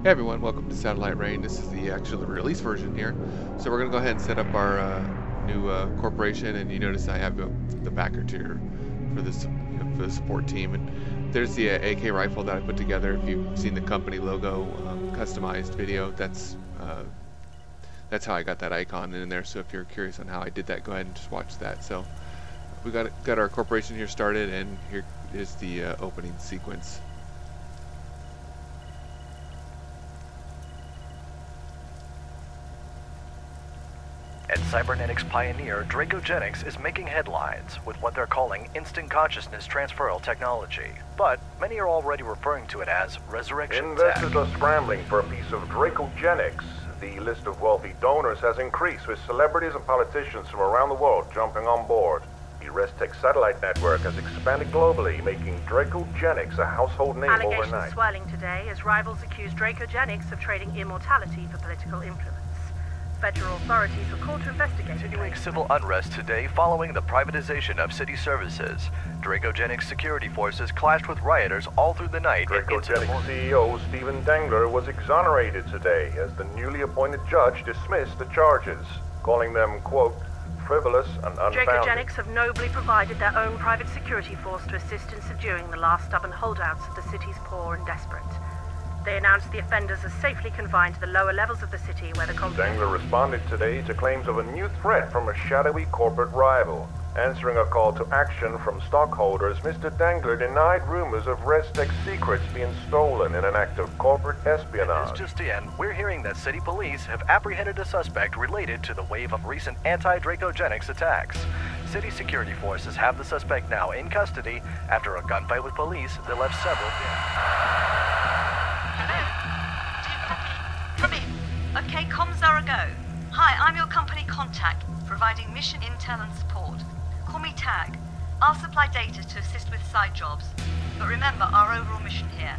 Hey everyone, welcome to Satellite Rain. This is the actual release version here. So we're going to go ahead and set up our new corporation, and you notice I have the backer tier for this for the support team. And there's the AK rifle that I put together. If you've seen the company logo customized video, that's how I got that icon in there. So if you're curious on how I did that, go ahead and just watch that. So we got our corporation here started, and here is the opening sequence. And cybernetics pioneer Dracogenics is making headlines with what they're calling instant consciousness transferal technology. But many are already referring to it as resurrection Investors tech. are scrambling for a piece of Dracogenics. The list of wealthy donors has increased, with celebrities and politicians from around the world jumping on board. The ResTech satellite network has expanded globally, making Dracogenics a household name Allegations overnight. swirling today as rivals accuse Dracogenics of trading immortality for political influence. Federal authorities were called to investigate. Continuing civil unrest today following the privatization of city services. Dracogenics security forces clashed with rioters all through the night and into the Dracogenics morning. CEO Stephen Dangler was exonerated today as the newly appointed judge dismissed the charges, calling them, quote, frivolous and unfounded. Dracogenics have nobly provided their own private security force to assist in subduing the last stubborn holdouts of the city's poor and desperate. They announced the offenders are safely confined to the lower levels of the city where the conflict... Dangler responded today to claims of a new threat from a shadowy corporate rival. Answering a call to action from stockholders, Mr. Dangler denied rumors of ResTech secrets being stolen in an act of corporate espionage. This just in, we're hearing that city police have apprehended a suspect related to the wave of recent anti-Dracogenics attacks. City security forces have the suspect now in custody after a gunfight with police that left several dead. Okay, comms are a go. Hi, I'm your company contact, providing mission intel and support. Call me Tag. I'll supply data to assist with side jobs. But remember our overall mission here,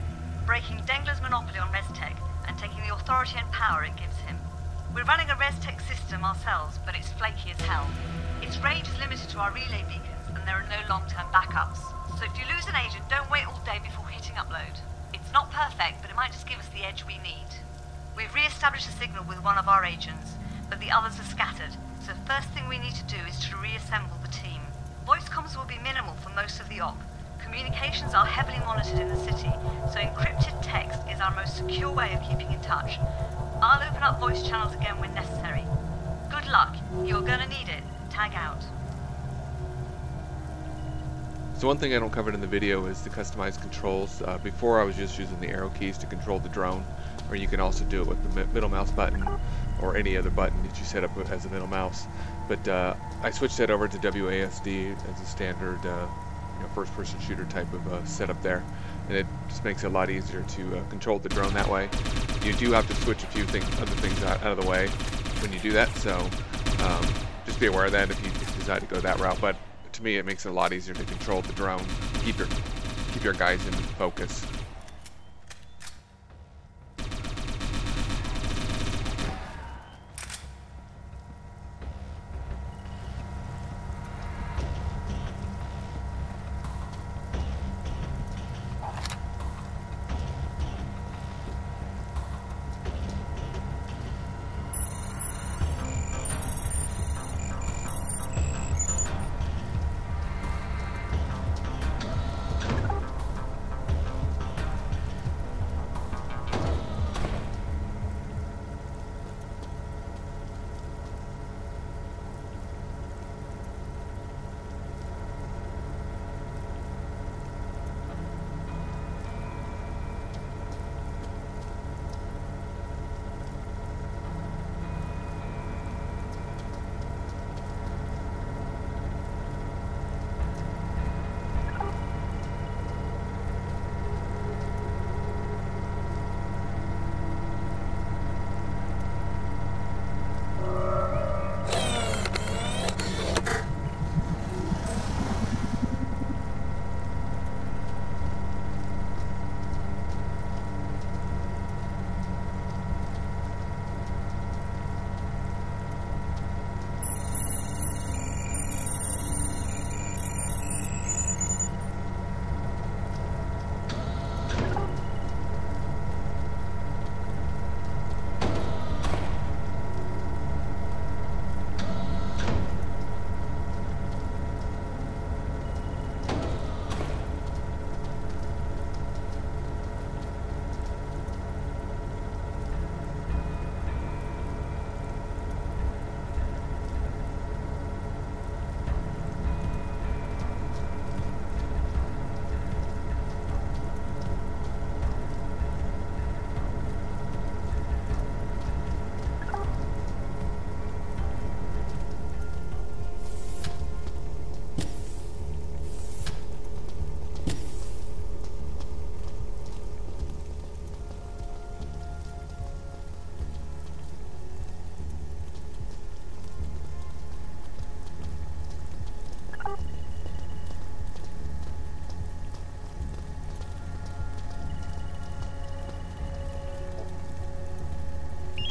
breaking Dangler's monopoly on ResTech and taking the authority and power it gives him. We're running a ResTech system ourselves, but it's flaky as hell. Its range is limited to our relay beacons, and there are no long-term backups. So if you lose an agent, don't wait all day before hitting upload. It's not perfect, but it might just give us the edge we need. We've re-established a signal with one of our agents, but the others are scattered, so first thing we need to do is to reassemble the team. Voice comms will be minimal for most of the op. Communications are heavily monitored in the city, so encrypted text is our most secure way of keeping in touch. I'll open up voice channels again when necessary. Good luck. You're gonna need it. Tag out. So one thing I don't cover in the video is the customized controls. Before I was just using the arrow keys to control the drone, or you can also do it with the middle mouse button or any other button that you set up as a middle mouse. But I switched that over to WASD as a standard first-person shooter type of setup there, and it just makes it a lot easier to control the drone that way. You do have to switch a few other things out of the way when you do that, so just be aware of that if you decide to go that route. But to me, it makes it a lot easier to control the drone, keep your guys in focus.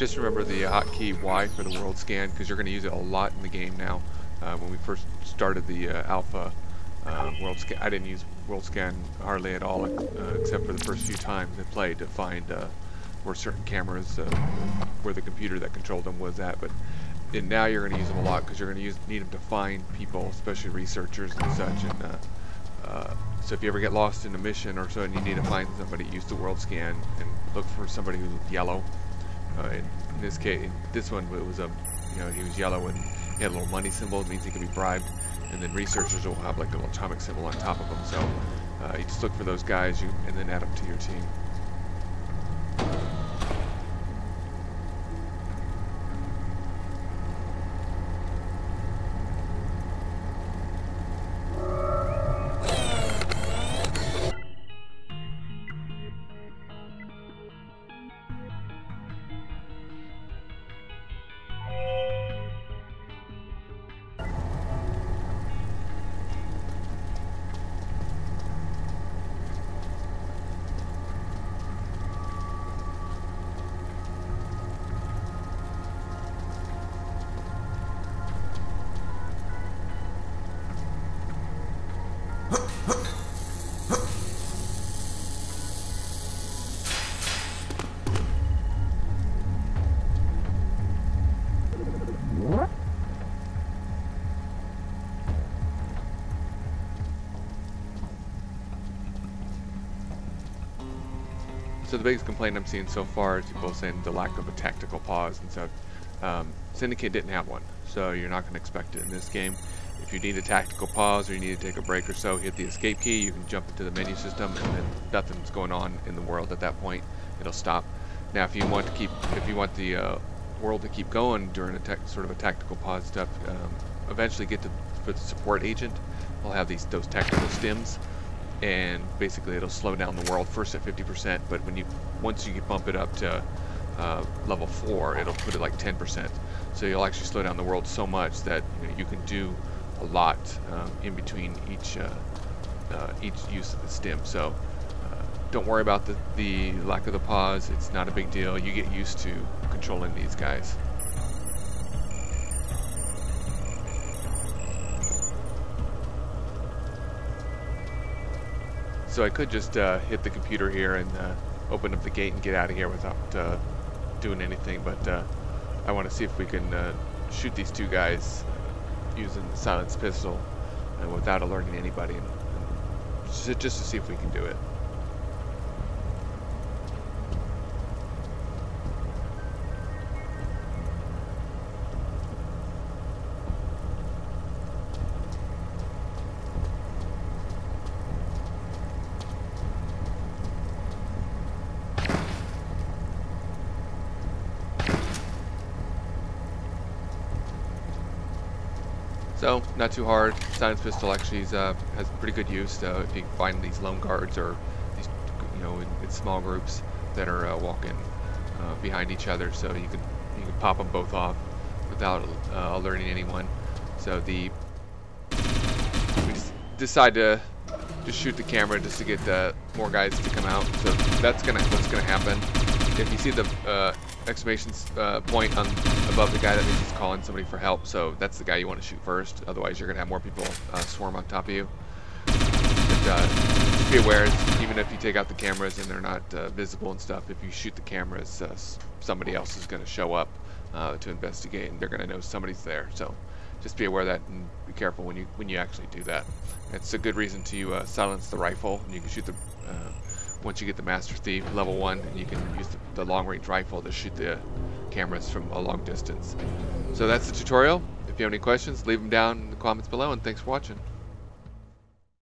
Just remember the hotkey Y for the world scan, because you're going to use it a lot in the game now. When we first started the alpha world scan, I didn't use world scan hardly at all, except for the first few times I played to find where certain cameras, where the computer that controlled them was at. But now you're going to use them a lot, because you're going to need them to find people, especially researchers and such. And so if you ever get lost in a mission or so and you need to find somebody, use the world scan and look for somebody who's yellow. In this case, this one, it was he was yellow and he had a little money symbol. It means he can be bribed. And then researchers will have like a little atomic symbol on top of them. So you just look for those guys, and then add them to your team. So the biggest complaint I'm seeing so far is people saying the lack of a tactical pause, and so Syndicate didn't have one, so you're not going to expect it in this game. If you need a tactical pause or you need to take a break or so, hit the escape key. You can jump into the menu system, and then nothing's going on in the world at that point. It'll stop. Now, if you want the world to keep going during a sort of a tactical pause stuff, eventually get to the support agent. We'll have those tactical stims. And basically it'll slow down the world first at 50%, but once you bump it up to level 4, it'll put it like 10%. So you'll actually slow down the world so much that you can do a lot in between each use of the stim. So don't worry about the lack of the pause. It's not a big deal. You get used to controlling these guys. So I could just hit the computer here and open up the gate and get out of here without doing anything, but I want to see if we can shoot these two guys using the silenced pistol without alerting anybody, and just to see if we can do it. So, not too hard. Silenced pistol actually has pretty good use if you find these lone guards or these, in small groups that are walking behind each other. So you can pop them both off without alerting anyone. So we just decide to just shoot the camera just to get more guys to come out. So that's what's gonna happen. If you see the exclamation point above the guy, that means he's calling somebody for help, so that's the guy you want to shoot first. Otherwise you're going to have more people swarm on top of you. But be aware, even if you take out the cameras and they're not visible and stuff, if you shoot the cameras, somebody else is going to show up to investigate, and they're going to know somebody's there. So just be aware of that, and be careful when you actually do that. It's a good reason to silence the rifle, and you can shoot the once you get the Master Thief level 1, and you can use the long-range rifle to shoot the cameras from a long distance. So that's the tutorial. If you have any questions, leave them down in the comments below, and thanks for watching.